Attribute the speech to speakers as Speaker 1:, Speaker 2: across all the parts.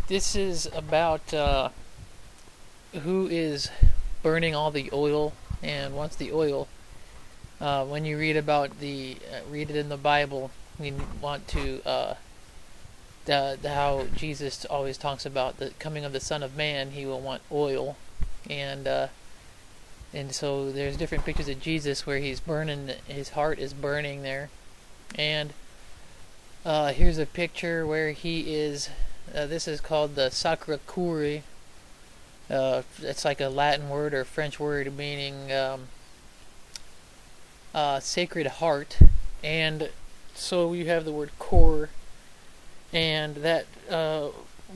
Speaker 1: This is about who is burning all the oil and wants the oil. When you read about read it in the Bible, we want to how Jesus always talks about the coming of the Son of Man. He will want oil, and and so there's different pictures of Jesus where he's burning. His heart is burning there, and here's a picture where he is. This is called the Sacra Cuore. It's like a Latin word or French word meaning sacred heart, and so you have the word core, and that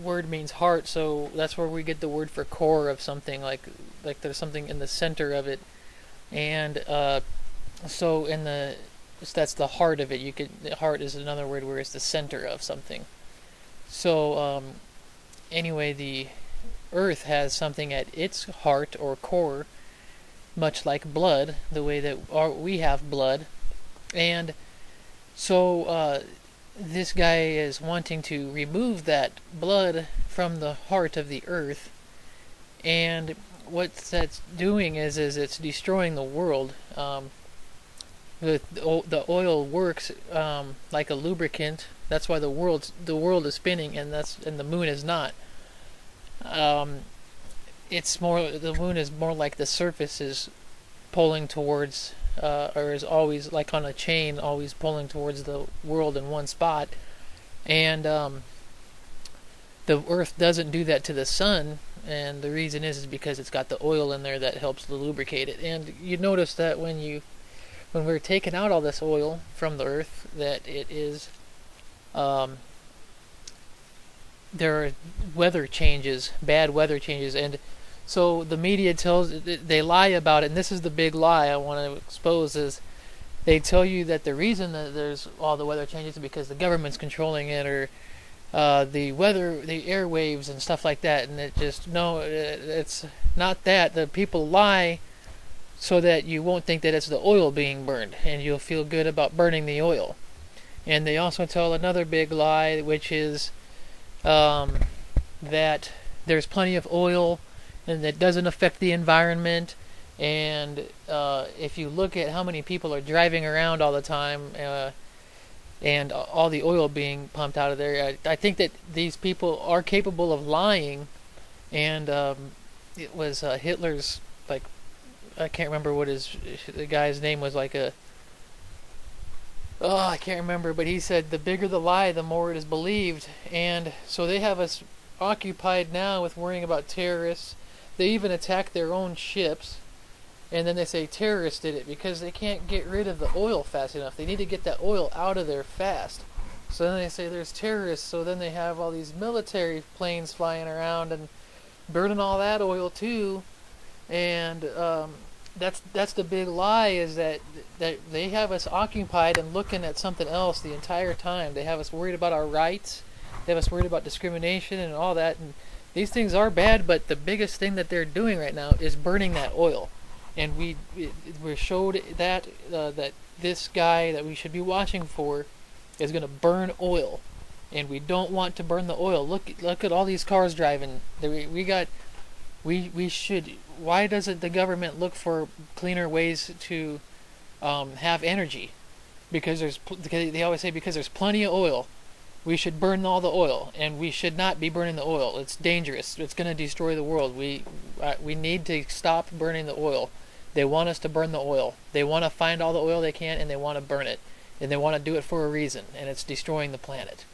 Speaker 1: word means heart. So that's where we get the word for core of something, like there's something in the center of it, and so in the that's the heart of it. The heart is another word where it's the center of something. So anyway, the earth has something at its heart or core, much like blood, the way that we have blood. And so this guy is wanting to remove that blood from the heart of the earth, and what that's doing is it's destroying the world. The oil works like a lubricant. That's why the world is spinning, and the moon is not. It's more the moon is more like the surface is pulling towards, or is always like on a chain, always pulling towards the world in one spot, and the Earth doesn't do that to the sun, and the reason is because it's got the oil in there that helps to lubricate it. And you notice that when we're taking out all this oil from the Earth, that it is there are weather changes, bad weather changes, and so the media they lie about it, and this is the big lie I want to expose is they tell you that the reason that there's all the weather changes is because the government's controlling it, or the weather, the airwaves and stuff like that, and it's not that. The people lie so that you won't think that it's the oil being burned, and you'll feel good about burning the oil. And they also tell another big lie, which is that there's plenty of oil and that doesn't affect the environment. And if you look at how many people are driving around all the time and all the oil being pumped out of there, I think that these people are capable of lying. And it was Hitler's, like, I can't remember what the guy's name was, I can't remember, but he said the bigger the lie, the more it is believed. And so they have us occupied now with worrying about terrorists. They even attack their own ships, and then they say terrorists did it because they can't get rid of the oil fast enough. They need to get that oil out of there fast. So then they say there's terrorists, so then they have all these military planes flying around and burning all that oil too. And that's the big lie, is that they have us occupied and looking at something else the entire time. They have us worried about our rights. They have us worried about discrimination and all that. And these things are bad, but the biggest thing that they're doing right now is burning that oil. And we're showed that that this guy that we should be watching for is going to burn oil, and we don't want to burn the oil. Look at all these cars driving. We should. Why doesn't the government look for cleaner ways to have energy? Because they always say because there's plenty of oil, we should burn all the oil, and we should not be burning the oil. It's dangerous. It's going to destroy the world. We need to stop burning the oil. They want us to burn the oil. They want to find all the oil they can, and they want to burn it, and they want to do it for a reason, and it's destroying the planet.